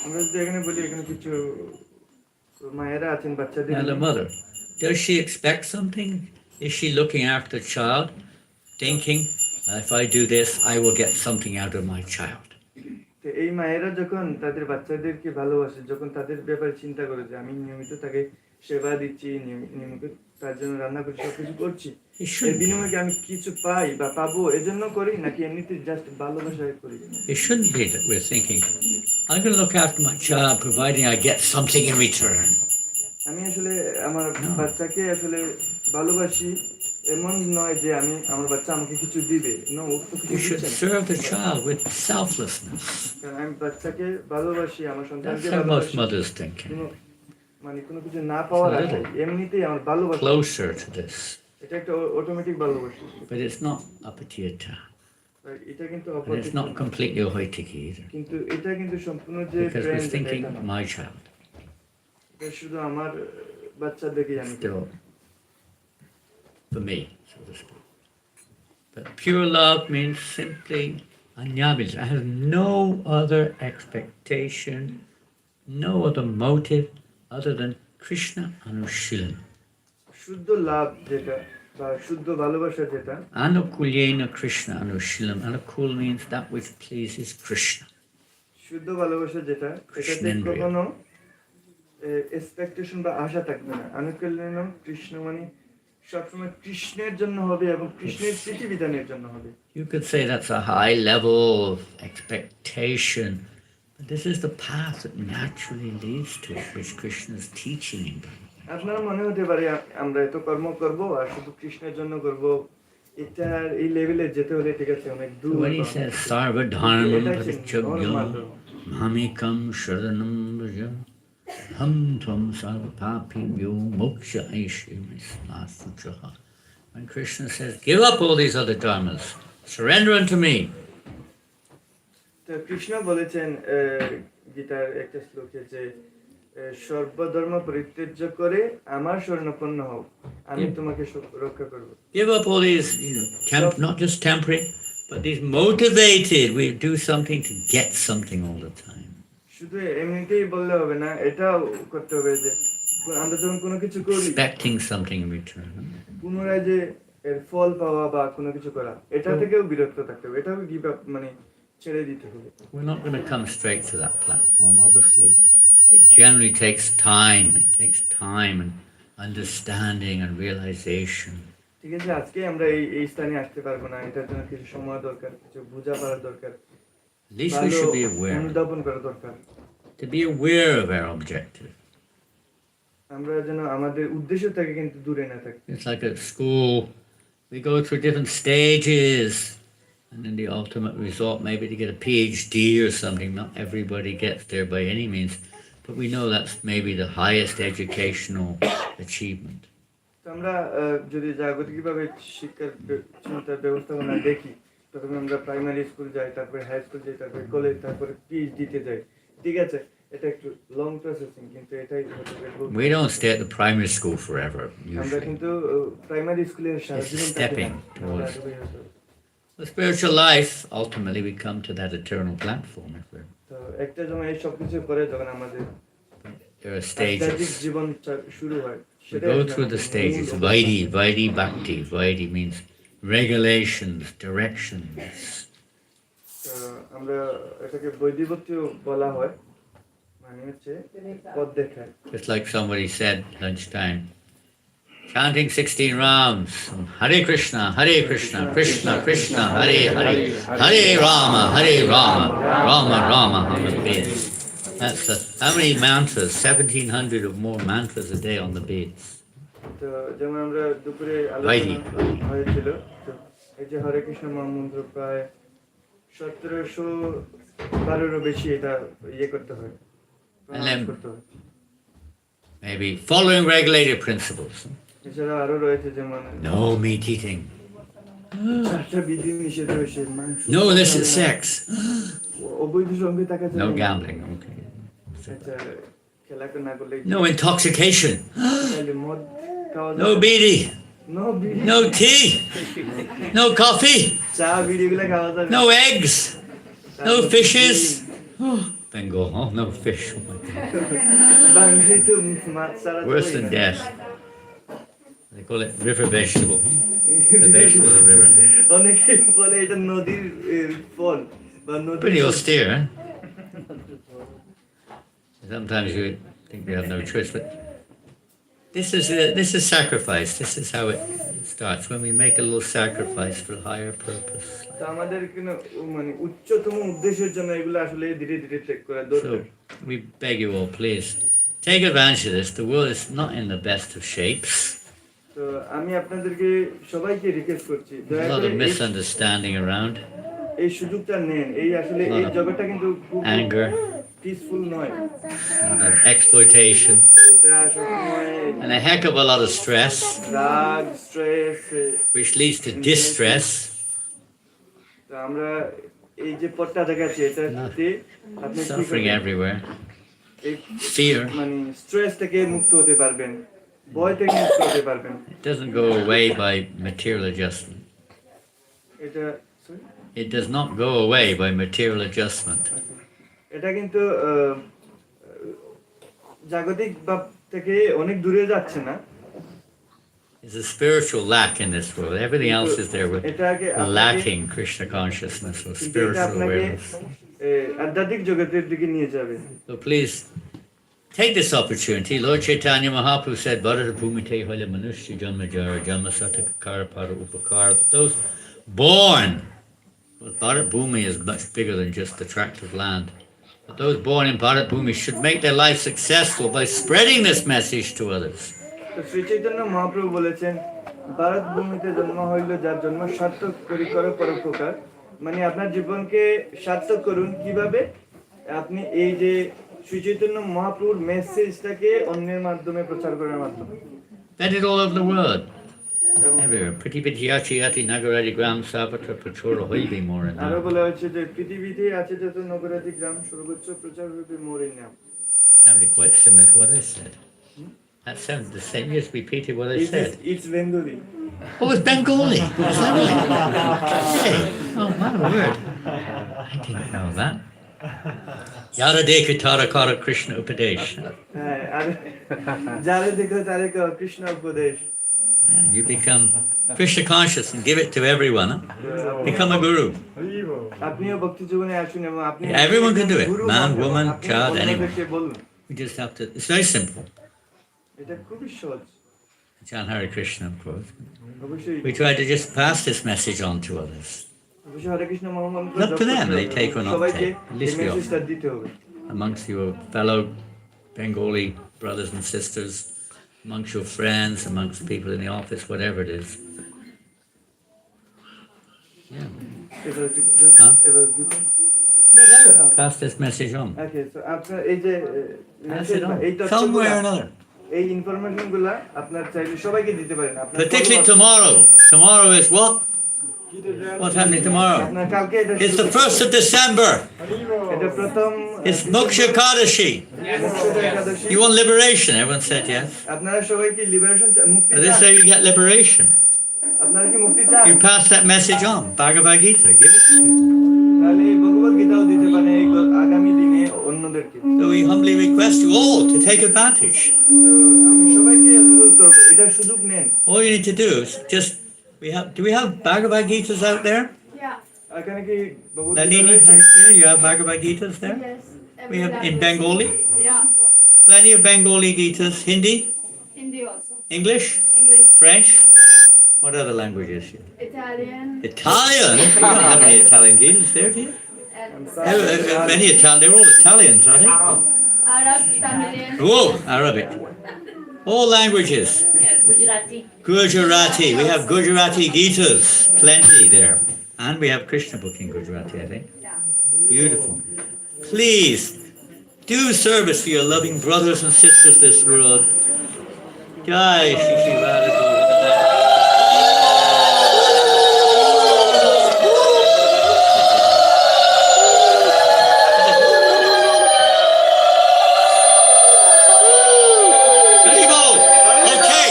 আমরা যদি এখানে বলি, এখানে কিছু মায়েরা আছেন বাচ্চাদের। Now the mother, does she expect something? Is she looking after the child, thinking, if I do this, I will get something out of my child? এই মায়েরা যখন তাদের বাচ্চাদেরকে ভালোবাসে, যখন তাদের ব্যাপারে চিন্তা করে যে আমি নিয়মিত তাকে সেবা দিচ্ছি, নিয়মিত তার জন্য রান্না করছি, সবকিছু করছি, It এর shouldn't be. বিনিময়ে কি আমি কিছু পাই বা পাবো এজন্য করি, নাকি এমনিতে জাস্ট ভালোবাসায় করি? It shouldn't be that we're thinking, I'm going to look after my child providing I get something in return. আমি আসলে আমার No. বাচ্চাকে আসলে ভালোবাসি, এমন নয় যে আমি আমার বাচ্চা আমাকে কিছু দিবে। নো, ও তো কিছু You should দিচ্ছে না। serve the child with selflessness. কারণ আমি বাচ্চাকে ভালোবাসি, আমার That's সন্তানকে how most ভালোবাসি, mothers think. মানে কোনো কিছু না পাওয়ার It's a আশায়, little এমনিতেই আমার ভালোবাসা, Closer to this. এটা একটা অটোমেটিক ভালোবাসা। But it's not apatiyata. এটা কিন্তু And it's not completely hoitiki either. কিন্তু এটা কিন্তু সম্পূর্ণ যে Because প্রেম, we're thinking, এটা না। my child. এটা শুধু আমার বাচ্চা দেখেই আমি Still, for me, so to speak. But pure love means simply anyabis. I have no other expectation, no other motive other than Krishna Anushilan. শুদ্ধ লাভ যেটা বা শুদ্ধ ভালোবাসা যেটা, Anukulyena Krishna Anushilam. Anukul means that which pleases Krishna. শুদ্ধ ভালোবাসা যেটা, এটাতে কৃষ্ণেন্দ্রিয়। কখনো এক্সপেকটেশন বা আশা থাকবে না। অনুকূলনম কৃষ্ণ মানে সবসময় কৃষ্ণের জন্য হবে এবং কৃষ্ণের প্রীতিবিধানের জন্য হবে। You could say that's a high level of expectation, but this is the path that naturally leads to it, which Krishna is teaching in Bhagavad. আপনার মনে হতে পারে আমরা এত কর্ম করব আর শুধু কৃষ্ণের জন্য করব, এটা এই লেভেলে যেতে হলে ঠিক আছে অনেক So দূর। when he says sarvadharmam parityajyam mamikam sharanam vraja ham tvam sarvapapibhyo moksha aishyamasnastuchaha. When Krishna says, give up all these other dharmas, surrender unto me. তো কৃষ্ণ বলেছেন গীতার একটা শ্লোকে যে সর্বধর্ম পরিত্যাজ্য করে আমার শরণাপন্ন হও, আমি তোমাকে রক্ষা করব। Give up all these, not just temporary, but these motivated. We do something to get something all the time. শুধু এমনিতেই বললে হবে না, এটাও করতে হবে যে আমরা যখন কোনো কিছু করি Expecting something in return. পুনরায় যে এর ফল পাওয়া বা কোনো কিছু করা, এটা থেকেও বিরত থাকতে হবে, এটাও গিভ আপ মানে ছেড়ে দিতে হবে। We're not going to come straight to that platform, obviously. It generally takes time. It takes time and understanding and realization. ঠিক আছে, আজকে আমরা এই স্থানে আসতে পারবো না, এটার জন্য কিছু সময় দরকার, কিছু বোঝা পড়া দরকার, At least we should be aware. অনুধাবন করা দরকার। To be aware of our objective. আমরা যেন আমাদের উদ্দেশ্য থেকে কিন্তু দূরে না থাকি। It's like at school, we go through different stages, and then the ultimate result maybe to get a PhD or something. Not everybody gets there by any means, but we know that's maybe the highest educational achievement. তো আমরা যদি জাগতিকভাবে শিক্ষার চিন্তার ব্যবস্থাপনা দেখি, প্রথমে আমরা primary school যাই, তারপরে হাই স্কুল যাই, তারপরে কলেজ, তারপরে পিএইচডিতে যাই। ঠিক আছে, এটা একটু লং প্রসেসিং, কিন্তু এটাই We don't stay at the primary school forever, আমরা usually. কিন্তু প্রাইমারি স্কুলে সারা জীবন থাকি Stepping না। towards- আমরা The spiritual life, ultimately, we come to that eternal platform. If we're, তো একটা সময় এই সবকিছু করে যখন আমাদের there are আধ্যাত্মিক stages. জীবন শুরু হয়, We সেটাই go আসলে through the আমাদের stages. মূল Vaidhi, Vaidhi Bhakti. Vaidhi means regulations, directions. তো আমরা এটাকে বৈদিভক্তিও বলা হয়, মানে হচ্ছে পথ দেখায়। Just like somebody said lunchtime, chanting 16 rounds. Hare Krishna, Krishna, Krishna, Hare Hare, Hare Rama, Rama Rama, on the beads. That's how many mantras? 1700 or more mantras a day on the beads. তো যেমন আমরা দুপুরে Vaidhi. আলোচনা হয়েছিল, তো এই যে হরে কৃষ্ণ মহামন্ত্র প্রায় 1712-এরও বেশি এটা ইয়ে করতে হয়, প্রণাম করতে হয়। Maybe following regulated principles. এছাড়া আরো রয়েছে যেমন No meat eating, 4টা বিধি নিষেধ রয়েছে, মাংস no illicit sex, অবৈধ সঙ্গে থাকা যায় no না। gambling, okay. আচ্ছা, খেলা না করলে No intoxication, তাহলে মদ খাওয়া no যাবে, bidi, নো বিড়ি, no tea, no coffee, চা বিড়ি এগুলো খাওয়া যাবে no eggs, no fishes. Oh, Bengal, oh, no fish. Oh my God. বাঙালি তো মাছ ছাড়া Worse চলেই than না। death. They call it river vegetable. The vegetable of the river. অনেকে বলে এটা নদীর ফল বা নদীর Pretty সবজি। austere, huh? Sometimes you think we have no choice, but this is sacrifice. This is how it starts, when we make a little sacrifice for a higher purpose. তো আমাদের কিন্তু মানে উচ্চতম উদ্দেশ্যের জন্য এগুলো আসলে ধীরে ধীরে ত্যাগ করা দরকার। So we beg you all, please take advantage of this. The world is not in the best of shapes. তো আমি আপনাদেরকে সবাইকে রিকোয়েস্ট করছি, There's দয়া a lot করে of misunderstanding around, এই সুযোগটা নেন। এই আসলে এই জগৎটা কিন্তু খুব anger, পিসফুল নয়, a lot of exploitation, এটা সবসময় and a heck of a lot of stress, রাগ, stress, which leads to distress. তো আমরা এই যে পথটা দেখাচ্ছি এটাতে আপনি কি Suffering করবেন? everywhere, এই fear. মানে স্ট্রেস থেকে মুক্ত হতে পারবেন, ভয় থেকে মুক্ত হতে পারবেন। It doesn't go away by material adjustment. এটা sorry? It does not go away by material adjustment. এটা কিন্তু জাগতিক ভাব থেকে অনেক দূরে যাচ্ছে না। There's a spiritual lack in this world. Everything else is there with এটাকে lacking Krishna consciousness or এটা spiritual আপনাকে awareness. আধ্যাত্মিক জগতের দিকে নিয়ে যাবে। So please take this opportunity. Lord Chaitanya Mahaprabhu said, Bharata Bhumite Hoile Manushya Janma Jara Janma Satakara Para Upakara. Those born, well, Bharat Bhumi is much bigger than just the tract of land. But those born in Bharat Bhumi should make their life successful by spreading this message to others. তো শ্রী চৈতন্য মহাপ্রভু বলেছেন, ভারত ভূমিতে জন্ম হইল যার জন্ম সার্থক করি করো পরোপকার। মানে আপনার জীবনকে সার্থক করুন কিভাবে? আপনি এই যে শ্রী চৈতন্য মহাপ্রভুর মেসেজটাকে অন্যের মাধ্যমে প্রচার করার মাধ্যমে। Spread it all over the world. Everywhere. Priti Vidyati Yati Nagaradi Gram Savatra Prachora Hoibi more and আরো more. বলা হচ্ছে যে পৃথিবীতে আছে যত নগরাদি গ্রাম সর্বোচ্চ প্রচার হবে মোরের নাম। Sounded quite similar to what I said. That sounds the same. You just repeated what I said. It's Bengali. Oh, it's Bengali. Is that right? Hey. Oh, my word. I didn't know that. Yada Deka Tara Kara Krishna Upadesh. হ্যাঁ, আর যারে দেখো তারে কও কৃষ্ণ উপদেশ। Yeah, you become Krishna conscious and give it to everyone. Huh? Become a guru. আপনিও ভক্তি জীবনে আসুন এবং আপনি Yeah, everyone can do it. Guru Man, বানাবেন। woman, আপনি child, অন্যদেরকে বলুন। We just have to, it's very simple. এটা খুবই সহজ। Chant Hare Krishna, of course. অবশ্যই We try to just pass this message on to others. অবশ্যই হরে কৃষ্ণ মহামন্ত্র Up to জপ them, করতে they হবে। take or not সবাইকে take. At এই least we all. মেসেজটা দিতে হবে। Amongst your fellow Bengali brothers and sisters, amongst your friends, amongst people in the office, whatever it is. Yeah. এবার একটু বুঝুন, হ্যাঁ? এবার বুঝুন। Pass this message on. Okay, so আপনার এই যে Pass it এই on. Some way or তথ্যগুলা, another. এই ইনফরমেশন গুলা আপনার চাইলে সবাইকে দিতে পারেন। আপনার Particularly tomorrow. Tomorrow is what? What's happening tomorrow? আপনার কালকে এটা It's the 1st of December. এটা প্রথম It's Moksha Kadashi. Ekadashi. You want liberation? Everyone said yes. আপনারা সবাই কি লিবারেশন মুক্তি This is চান? how you get liberation. আপনারা কি মুক্তি চান? You pass that message on. Bhagavad Gita. Give it to people. তাহলে এই ভগবত গীতাও দিতে পারেন এই আগামী দিনে অন্যদেরকে। So we humbly request you all to take advantage. তো আমি সবাইকে অনুরোধ করবো এটার সুযোগ নেন। All you need to do is just, do we have Bhagavad Gitas out there? Yeah. এখানে কি ভগবত গীতা Lalini, রয়েছে? right there, you have Bhagavad Gitas there? Yes. We have in language. Bengali, Yeah. plenty of Bengali Gitas, Hindi, Hindi also. English, English. French, what other languages? Italian. Italian? You don't have any Italian Gitas there, do you? And Many Italian, they're all Italians, aren't they? Arab, Tamilian. Oh, Arabic. All languages. Gujarati. Gujarati, we have Gujarati Gitas, plenty there. And we have Krishna book in Gujarati, I think. Beautiful. Please, do service for your loving brothers and sisters of this world. Jai Shri Shri Radha Govinda. Okay,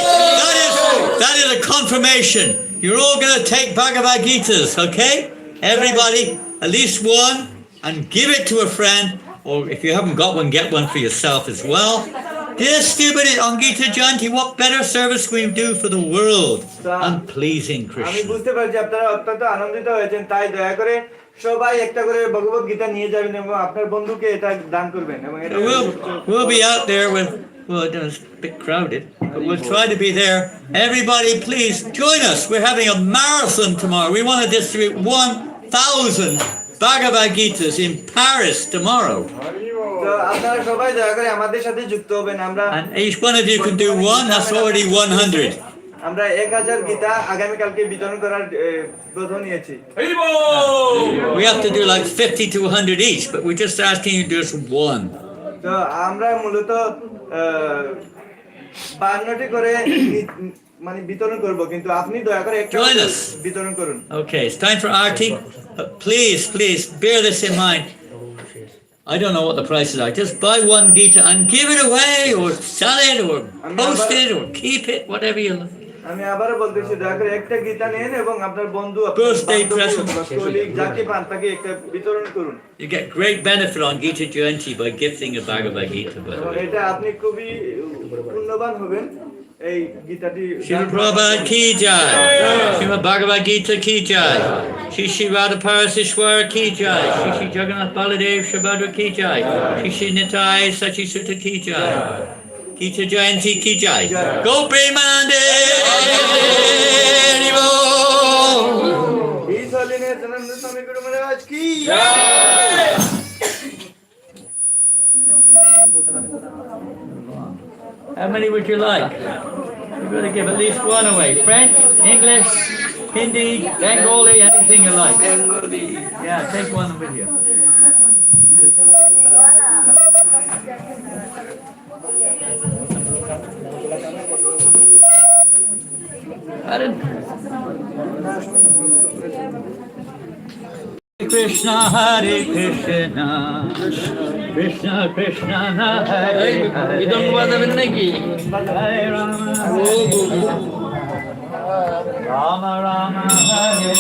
that is a confirmation. You're all going to take Bhagavad Gitas, okay? Everybody, at least one, and give it to a friend, or if you haven't got one, get one for yourself as well. Distribute it on Gita Jayanti. What better service can we do for the world than pleasing আমি Krishna? বুঝতে পারছি আপনারা অত্যন্ত আনন্দিত হয়েছেন, তাই দয়া করে সবাই একটা করে ভগবত গীতা নিয়ে যাবেন এবং আপনার বন্ধুকে এটা দান করবেন এবং এটা We'll be out there with Well, it's a bit crowded, but we'll try to be there. Everybody, please join us. We're having a marathon tomorrow. We want to distribute 1,000 Bhagavad Gitas in Paris tomorrow. তো আপনারা সবাই দয়া করে আমাদের সাথে যুক্ত হবেন। আমরা And each one of you can do one, that's already 100. আমরা 1000 গীতা আগামীকালকে বিতরণ করার ব্রত নিয়েছি। We have to do like 50 to 100 each, but we're just asking you to do just one. তো আমরা মূলত 52টি করে মানে বিতরণ করব, কিন্তু আপনি দয়া করে একটা Join us. বিতরণ করুন। Okay, it's time for Arti. But please, bear this in mind. I don't know what the prices are. Just buy one Gita and give it away, or sell it, or post it, or keep it, whatever you like. আমি আবারও বলতেছি, দয়া করে একটা গীতা নিন এবং আপনার বন্ধু Birthday present. কলিগ যাকে পান তাকে একটা বিতরণ করুন। You get great benefit on Gita Jayanti by gifting a Bhagavad Gita. By the এবং way. এটা আপনি খুবই পুণ্যবান হবেন এই গীতাটি। Srimad Prabhupada ki jai. Srimad Bhagavad Gita ki jai. Shri Shri Radha Parasishwara ki jai. Shri Shri Jagannath Baladev Shabhadra ki jai. Shri Shri Nitai Sachi Sutta ki jai. Gita Jayanti ki jai. Go Premanande! He's Holiness Janananda Swami Guru Maharaj ki How many would you like? You're going to give at least one away. French, English, Hindi, Bengali, anything you like. Bengali. Yeah, take one with you. Hare Krishna, Hare Krishna, Krishna Krishna, Hare Hare. You don't want to Hare Rama, Rama Rama, Hare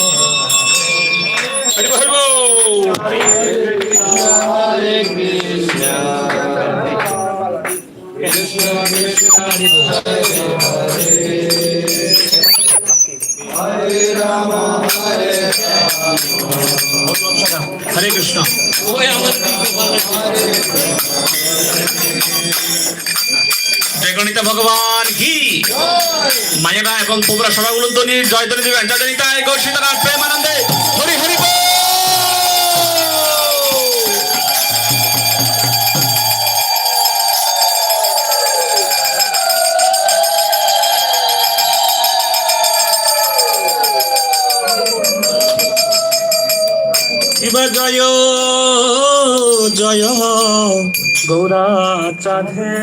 Hare Krishna, Krishna Krishna, Hare Rama, Hare Hare Krishna. জয়গণিতা ভগবান কি মায়েরা এবং তোমরা সবাইগুলো ধ্বনি জয় ধ্বনি দিবেন জয় জয়নিতায় গো সীতারাম প্রেমানন্দে হরি হরি বল। শিব জয় জয় গৌরা চাঁদে